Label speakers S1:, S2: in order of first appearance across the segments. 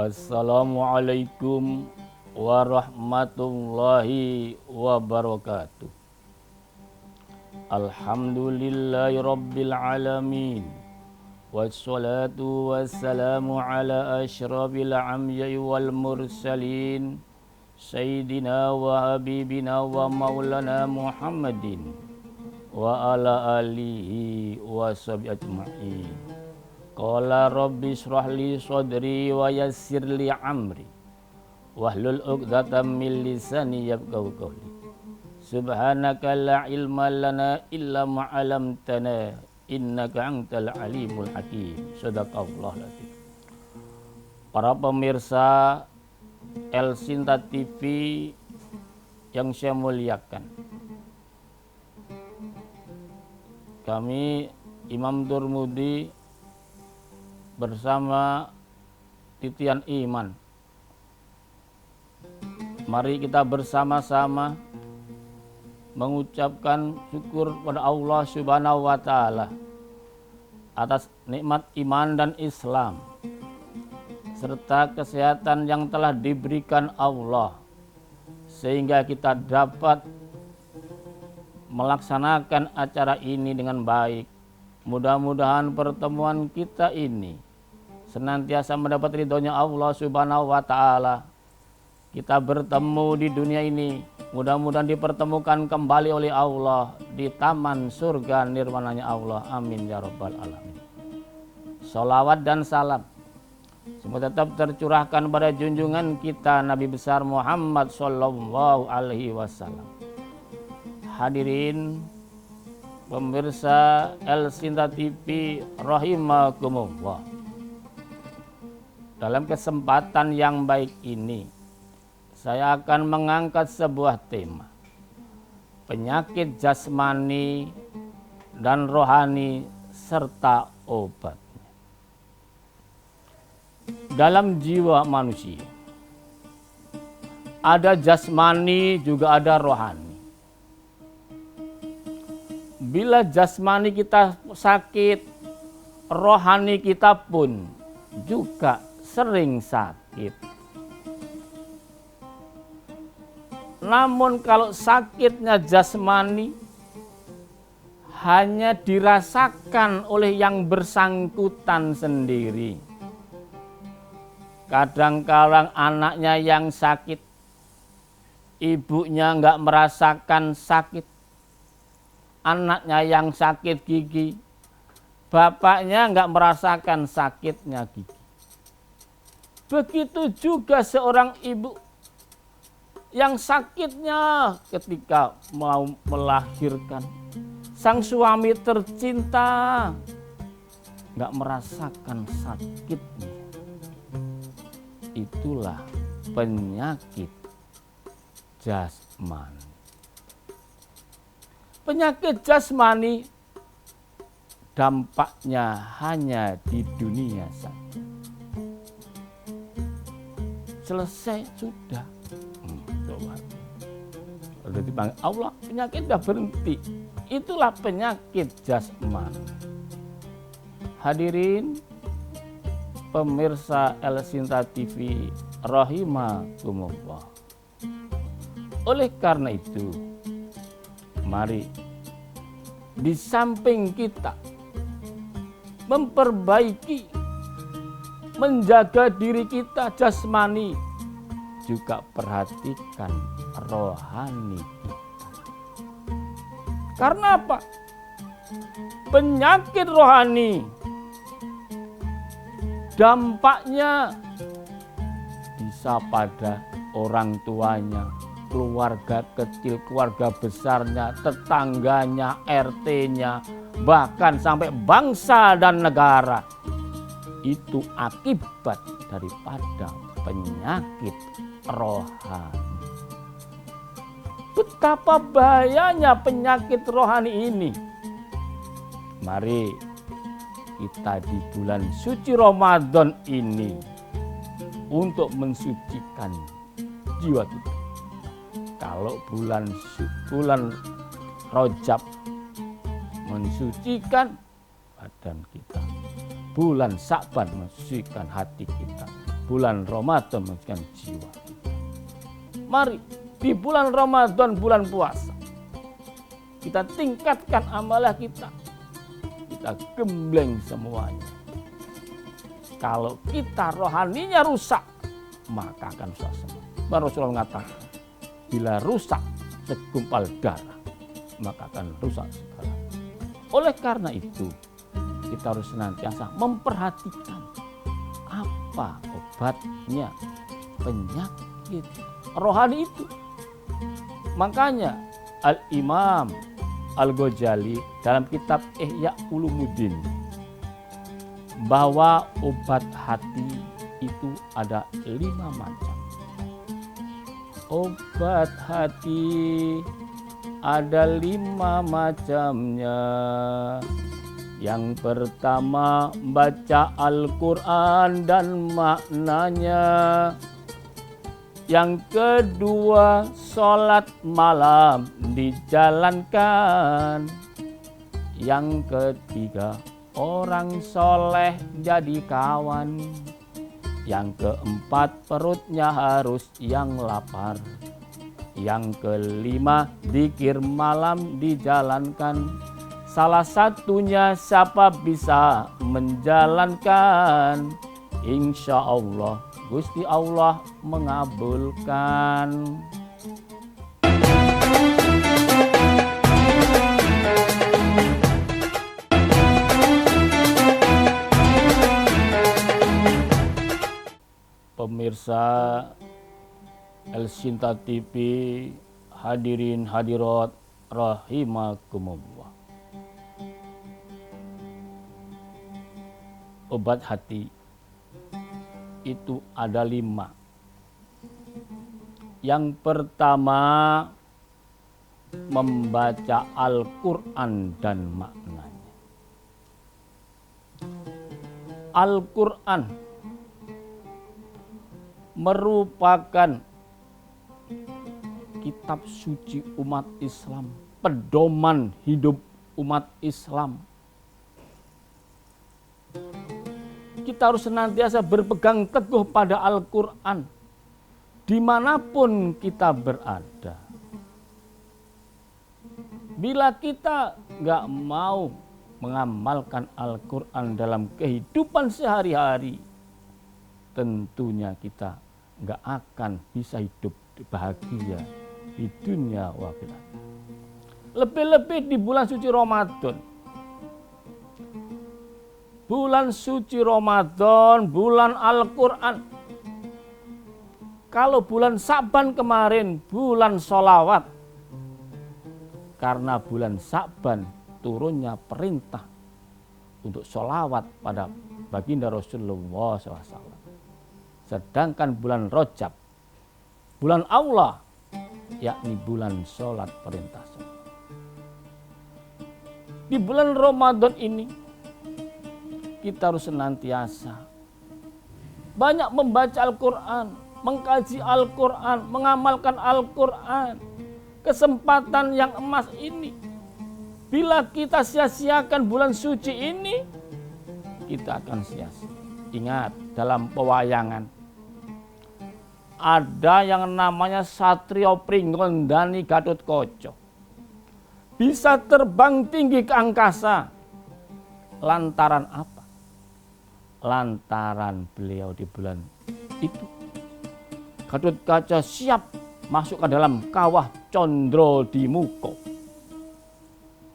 S1: Assalamualaikum warahmatullahi wabarakatuh. Alhamdulillahi rabbil alamin. Wassalatu wassalamu ala asyrafil anbiya'i wal mursalin Sayyidina wa habibina wa maulana Muhammadin wa ala alihi wa sahbihi ajma'in. Qala rabbi shrah li sadri wa yassir li amri wahlul 'uqdatam min lisani yafqahu qawli. Subhanaka la ilma lana illa ma 'allamtana innaka antal alimul hakim. Shadaqallahul azim. Para pemirsa El Sinta TV yang saya muliakan, kami Imam Durmudi bersama Titian Iman, mari kita bersama-sama mengucapkan syukur pada Allah Subhanahu wa Ta'ala atas nikmat iman dan Islam serta kesehatan yang telah diberikan Allah, sehingga kita dapat melaksanakan acara ini dengan baik. Mudah-mudahan pertemuan kita ini senantiasa mendapat ridhonya Allah Subhanahu wa Ta'ala. Kita bertemu di dunia ini, mudah-mudahan dipertemukan kembali oleh Allah di taman surga nirwananya Allah. Amin ya rabbal alamin. Salawat dan salam semoga tetap tercurahkan pada junjungan kita Nabi besar Muhammad sallallahu alaihi wasallam. Hadirin pemirsa El Sinta TV rahimakumullah. Dalam kesempatan yang baik ini, saya akan mengangkat sebuah tema, penyakit jasmani dan rohani serta obatnya. Dalam jiwa manusia ada jasmani juga ada rohani. Bila jasmani kita sakit, rohani kita pun juga sering sakit. Namun kalau sakitnya jasmani hanya dirasakan oleh yang bersangkutan sendiri. Kadang-kadang anaknya yang sakit, ibunya nggak merasakan sakit. Anaknya yang sakit gigi, bapaknya nggak merasakan sakitnya gigi. Begitu juga seorang ibu yang sakitnya ketika mau melahirkan, sang suami tercinta nggak merasakan sakitnya. Itulah penyakit jasmani. Penyakit jasmani dampaknya hanya di dunia saja. Selesai sudah. Sudah dipanggil Allah, penyakit sudah berhenti. Itulah penyakit jasmani. Hadirin pemirsa El Sinta TV rahimakumullah. Oleh karena itu, mari di samping kita memperbaiki, menjaga diri kita jasmani, juga perhatikan rohani kita. Karena apa? Penyakit rohani dampaknya bisa pada orang tuanya, keluarga kecil, keluarga besarnya, tetangganya, RT-nya, bahkan sampai bangsa dan negara. Itu akibat daripada penyakit rohani. Betapa bahayanya penyakit rohani ini. Mari kita di bulan suci Ramadan ini untuk mensucikan jiwa kita. Kalau bulan Rajab mensucikan badan kita, bulan Sya'ban mensucikan hati kita, bulan Ramadan mensucikan jiwa. Mari di bulan Ramadan, bulan puasa, kita tingkatkan amalan kita. Kita gembleng semuanya. Kalau kita rohaninya rusak, maka akan rusak semua. Rasulullah mengatakan, bila rusak segumpal darah, maka akan rusak segala. Oleh karena itu, kita harus senantiasa memperhatikan apa obatnya penyakit rohani itu. Makanya Al-Imam Al-Ghazali dalam kitab Ihya Ulumuddin bahwa obat hati itu ada 5 macam. Obat hati ada 5 macamnya. Yang pertama, baca Al-Quran dan maknanya. Yang kedua, sholat malam dijalankan. Yang ketiga, orang soleh jadi kawan. Yang keempat, perutnya harus yang lapar. Yang kelima, zikir malam dijalankan. Salah satunya siapa bisa menjalankan, insya Allah Gusti Allah mengabulkan. Pemirsa El-Sinta TV, hadirin hadirat rahimakumullah. Obat hati itu ada 5. Yang pertama, membaca Al-Quran dan maknanya. Al-Quran merupakan kitab suci umat Islam, pedoman hidup umat Islam. Kita harus senantiasa berpegang teguh pada Al-Quran dimanapun kita berada. Bila kita nggak mau mengamalkan Al-Quran dalam kehidupan sehari-hari, tentunya kita nggak akan bisa hidup bahagia di dunia wa fil akhirah. Lebih-lebih di bulan suci Ramadan. Bulan suci Ramadan, bulan Al-Quran. Kalau bulan Sa'ban kemarin, bulan sholawat. Karena bulan Sa'ban turunnya perintah untuk sholawat pada baginda Rasulullah SAW. Sedangkan bulan Rajab, bulan Allah, yakni bulan sholat perintah sholat. Di bulan Ramadan ini, kita harus senantiasa banyak membaca Al-Quran, mengkaji Al-Quran, mengamalkan Al-Quran. Kesempatan yang emas ini, bila kita sia-siakan bulan suci ini, kita akan sia-sia. Ingat, dalam pewayangan ada yang namanya Satrio Pringgondani Gatotkaca. Bisa terbang tinggi ke angkasa. Lantaran apa? Lantaran beliau di bulan itu, Gatotkaca siap masuk ke dalam kawah Condro di Muko,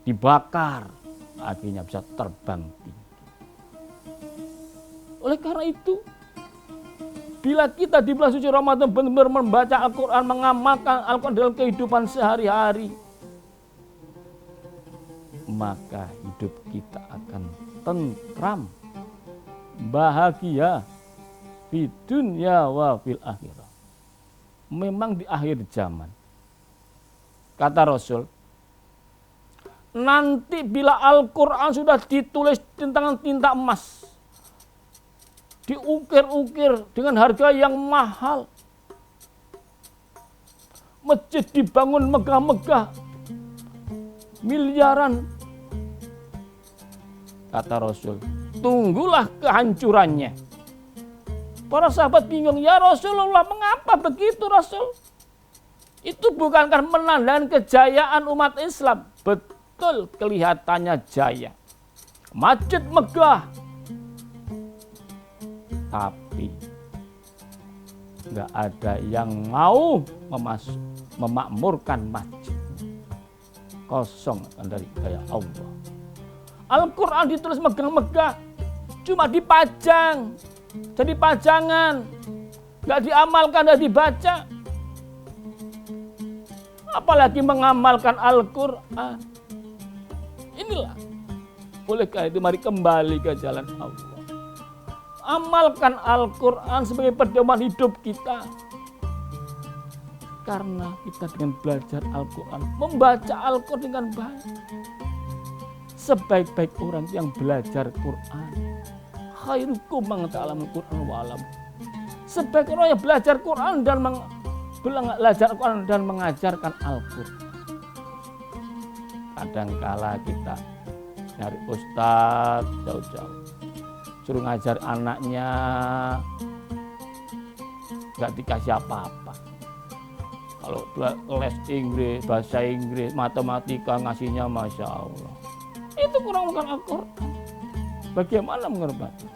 S1: dibakar, akhirnya bisa terbang tinggi. Oleh karena itu, bila kita di bulan suci Ramadan benar-benar membaca Al-Quran, mengamalkan Al-Quran dalam kehidupan sehari-hari, maka hidup kita akan tentram, bahagia di dunia wa fil akhirah. Memang di akhir zaman, kata Rasul, nanti bila Al-Quran sudah ditulis dengan tinta emas, diukir-ukir dengan harga yang mahal, masjid dibangun megah-megah, miliaran, kata Rasul, tunggulah kehancurannya. Para sahabat bingung, ya Rasulullah, mengapa begitu Rasul? Itu bukankah menandakan kejayaan umat Islam? Betul, kelihatannya jaya. Masjid megah. Tapi nggak ada yang mau memakmurkan masjid. Kosong dari daya Allah. Al-Quran ditulis megah-megah, cuma dipajang. Jadi pajangan, nggak diamalkan, nggak dibaca. Apalagi mengamalkan Al-Quran. Inilah, oleh karena itu mari kembali ke jalan Allah. Amalkan Al-Quran sebagai pedoman hidup kita. Karena kita dengan belajar Al-Quran, membaca Al-Quran dengan baik. Sebaik-baik orang yang belajar Quran. Khairukum man ta'allama al-Qur'an wa 'allama. Sebaik orang yang belajar Quran dan belajar Quran dan mengajarkan Al-Quran. Kadangkala kita nyari ustadz jauh-jauh, suruh ngajar anaknya, nggak dikasih apa-apa. Kalau les Inggris, bahasa Inggris, matematika ngasihnya Masya Allah. Itu kurang bukan Al-Quran. Bagaimana menghormati?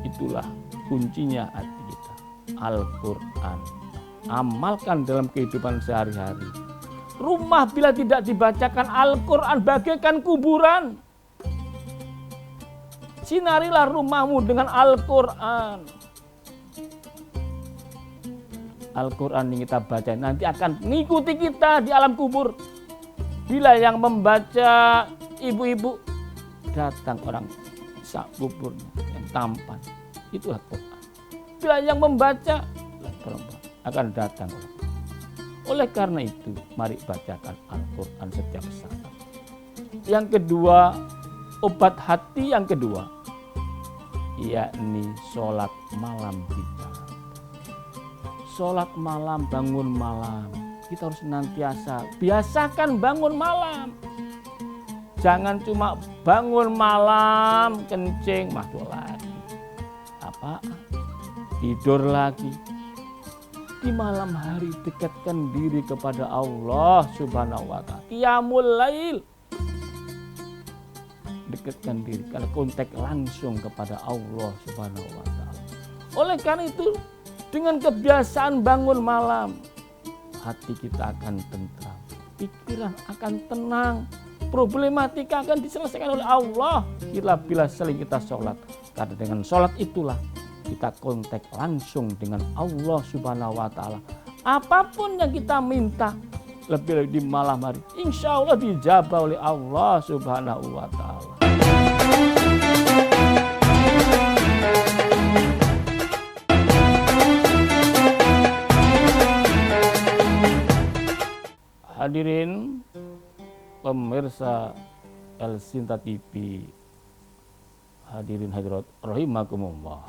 S1: Itulah kuncinya hati kita. Al-Quran. Amalkan dalam kehidupan sehari-hari. Rumah bila tidak dibacakan Al-Quran bagaikan kuburan. Sinarilah rumahmu dengan Al-Quran. Al-Quran yang kita baca nanti akan mengikuti kita di alam kubur. Bila yang membaca ibu-ibu, datang orang sak kuburnya yang tampan. Itulah Quran. Bila yang membaca, perempuan akan datang. Oleh karena itu, mari bacakan Al-Quran setiap saat. Yang kedua, obat hati yang kedua, yakni sholat malam kita. Sholat malam, bangun malam. Kita harus senantiasa biasakan bangun malam. Jangan cuma bangun malam, kencing, masuk lagi. Apa? Tidur lagi. Di malam hari dekatkan diri kepada Allah Subhanahu wa ta'ala. Qiyamul lail. Dekatkan diri, karena kontak langsung kepada Allah Subhanahu wa ta'ala. Oleh karena itu, dengan kebiasaan bangun malam, hati kita akan tentram, pikiran akan tenang, problematika akan diselesaikan oleh Allah bila sering kita sholat. Karena dengan sholat itulah kita kontak langsung dengan Allah Subhanahu wa ta'ala. Apapun yang kita minta, lebih di malam hari, insya Allah dijabah oleh Allah Subhanahu wa ta'ala. Hadirin pemirsa El Sinta TV, hadirin hadirat rahimakumullah.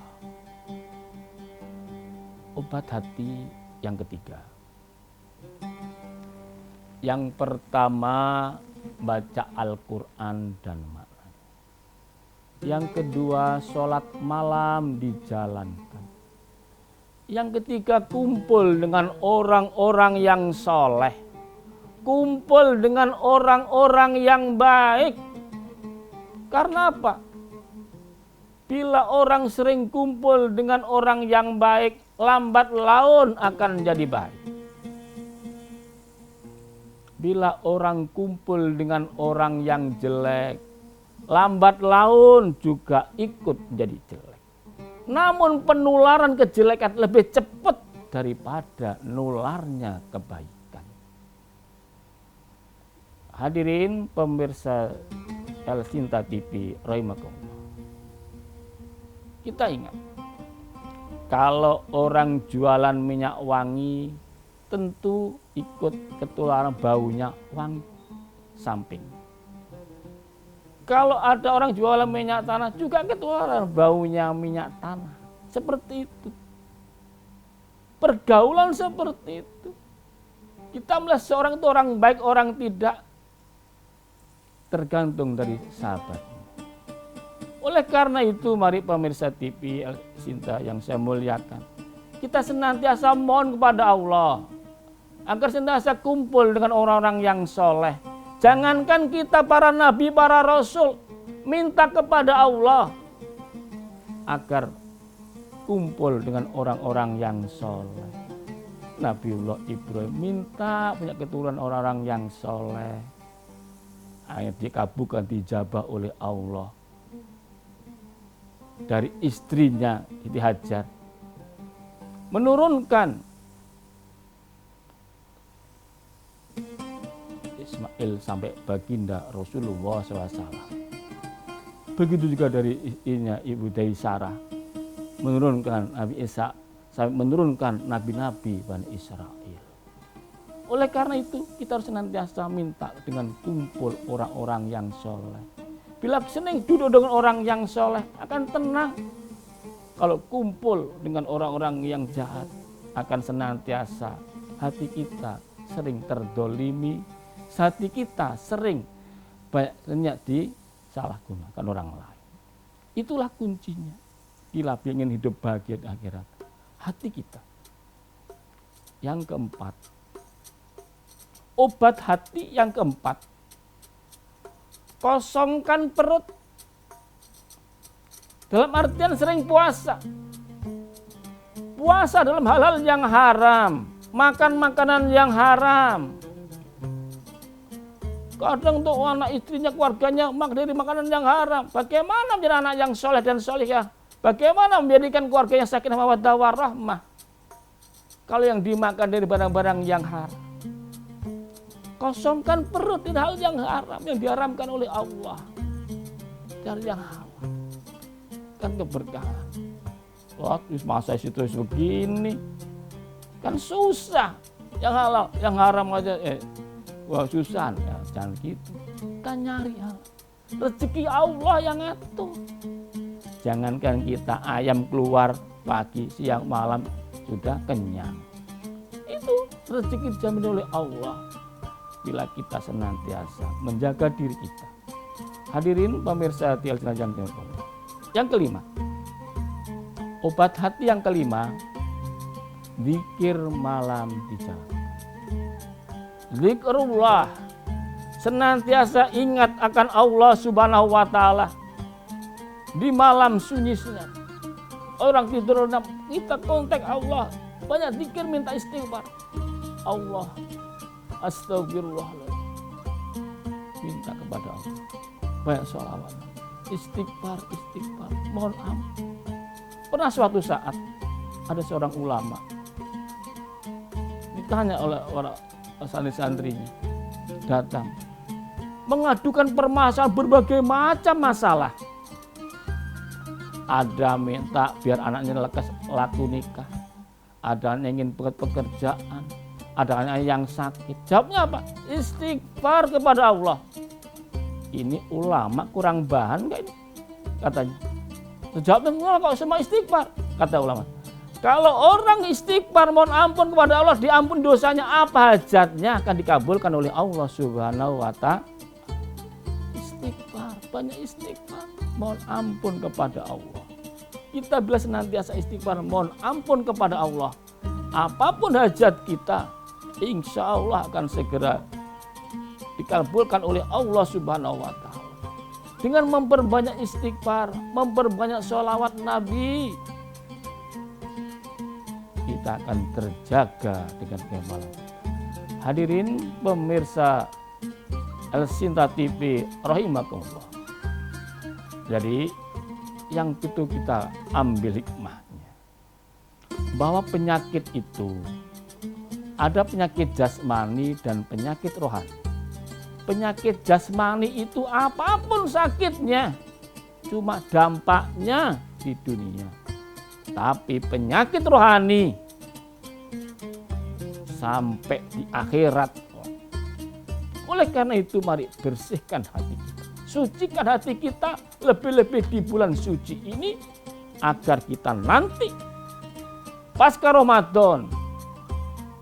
S1: Obat hati yang ketiga. Yang pertama, baca Al-Quran dan malam. Yang kedua, sholat malam dijalankan. Yang ketiga, kumpul dengan orang-orang yang soleh. Kumpul dengan orang-orang yang baik. Karena apa? Bila orang sering kumpul dengan orang yang baik, lambat laun akan jadi baik. Bila orang kumpul dengan orang yang jelek, lambat laun juga ikut jadi jelek. Namun penularan kejelekan lebih cepat daripada nularnya kebaikan. Hadirin pemirsa El Sinta TV rahimakumullah. Kita ingat, kalau orang jualan minyak wangi tentu ikut ketularan baunya wangi samping. Kalau ada orang jualan minyak tanah juga ketularan baunya minyak tanah. Seperti itu. Pergaulan seperti itu. Kita melihat seorang itu orang baik, orang tidak, tergantung dari sahabat. Oleh karena itu, mari pemirsa TV Sinta yang saya muliakan, kita senantiasa mohon kepada Allah agar senantiasa kumpul dengan orang-orang yang soleh. Jangankan kita para nabi, para rasul, minta kepada Allah agar kumpul dengan orang-orang yang soleh. Nabiullah Ibrahim minta punya keturunan orang-orang yang soleh. Akhirnya dikabulkan, dijabah oleh Allah. Dari istrinya Siti Hajar menurunkan Ismail sampai baginda Rasulullah SAW. Begitu juga dari istrinya Ibu Dai Sarah menurunkan Nabi Isa, sampai menurunkan nabi-nabi Bani Israel. Oleh karena itu kita harus senantiasa minta dengan kumpul orang-orang yang soleh. Bila senang duduk dengan orang yang soleh akan tenang. Kalau kumpul dengan orang-orang yang jahat akan senantiasa hati kita sering terdolimi, hati kita sering banyak disalahgunakan orang lain. Itulah kuncinya. Bila ingin hidup bahagia di akhirat, hati kita. Yang keempat, obat hati yang keempat, kosongkan perut. Dalam artian sering puasa. Puasa dalam hal-hal yang haram, makan makanan yang haram. Kadang tuh anak istrinya, keluarganya makan dari makanan yang haram. Bagaimana menjadi anak yang soleh dan solihah? Bagaimana menjadikan keluarga yang sakinah mawaddah warahmah kalau yang dimakan dari barang-barang yang haram? Kosongkan perut dari hal yang haram yang diharamkan oleh Allah. Dari yang halal. Kan keberkahan. Waktu masa situ begini kan susah. Yang halal, yang haram aja wah susah. Ya, jangan gitu. Kita nyari halal. Rezeki Allah yang ngatur. Jangankan kita ayam keluar pagi, siang, malam sudah kenyang. Itu rezeki dijamin oleh Allah. Bila kita senantiasa menjaga diri kita. Hadirin pemirsa yang kelima, obat hati yang kelima, zikir malam di jalan. Zikrullah, senantiasa ingat akan Allah Subhanahu wa Ta'ala di malam sunyi. Orang tidur, kita kontak Allah, banyak zikir, minta istighfar. Allah, astagfirullahaladzim, minta kepada Allah, banyak sholawat, istighfar, mohon ampun. Pernah suatu saat ada seorang ulama ditanya oleh orang santri-santrinya, datang mengadukan permasalahan berbagai macam masalah. Ada minta biar anaknya lekas laku nikah, ada yang ingin pekerjaan, ada yang sakit. Jawabnya apa? Istighfar kepada Allah. Ini ulama kurang bahan enggak ini? Katanya. Jawabnya kok semua istighfar? Kata ulama. Kalau orang istighfar mohon ampun kepada Allah, diampun dosanya, apa hajatnya akan dikabulkan oleh Allah Subhanahu wa Ta'ala. Istighfar, banyak istighfar, mohon ampun kepada Allah. Kita bila senantiasa istighfar, mohon ampun kepada Allah, apapun hajat kita, insya Allah akan segera dikabulkan oleh Allah Subhanahu wa Ta'ala. Dengan memperbanyak istighfar, memperbanyak sholawat Nabi, kita akan terjaga dengan kemalan. Hadirin pemirsa Sinta TV rahimakumullah. Jadi yang itu kita ambil hikmahnya, bahwa penyakit itu ada penyakit jasmani dan penyakit rohani. Penyakit jasmani itu apapun sakitnya, cuma dampaknya di dunia. Tapi penyakit rohani sampai di akhirat. Oleh karena itu mari bersihkan hati kita, sucikan hati kita lebih-lebih di bulan suci ini, agar kita nanti pasca Ramadan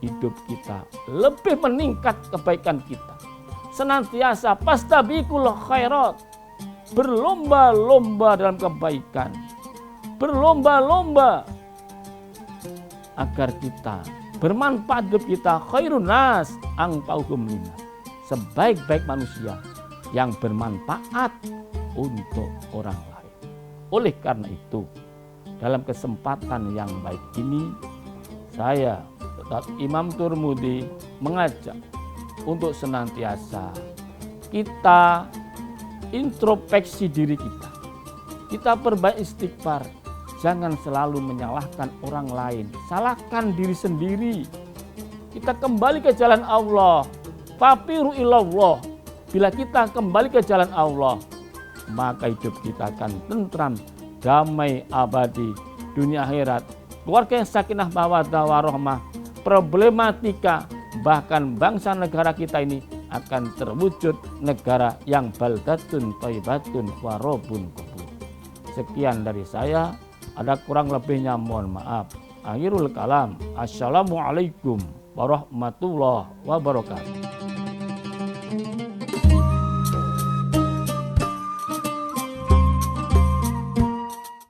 S1: hidup kita lebih meningkat kebaikan kita. Senantiasa fastabiqul khairat, berlomba-lomba dalam kebaikan, berlomba-lomba agar kita bermanfaat hidup kita. Khairun nas anfa'uhum linnas, sebaik-baik manusia yang bermanfaat untuk orang lain. Oleh karena itu, dalam kesempatan yang baik ini, saya Imam Turmudi mengajak untuk senantiasa kita introspeksi diri kita. Kita perbaiki istighfar. Jangan selalu menyalahkan orang lain. Salahkan diri sendiri. Kita kembali ke jalan Allah. Fafiru ilallah. Bila kita kembali ke jalan Allah, maka hidup kita akan tentram, damai abadi, dunia akhirat. Keluarga yang sakinah mawaddah warahmah, problematika bahkan bangsa negara kita ini akan terwujud negara yang baldatun thayyibatun warabun qabur. Sekian dari saya, ada kurang lebihnya mohon maaf. Akhirul kalam, assalamualaikum warahmatullahi wabarakatuh.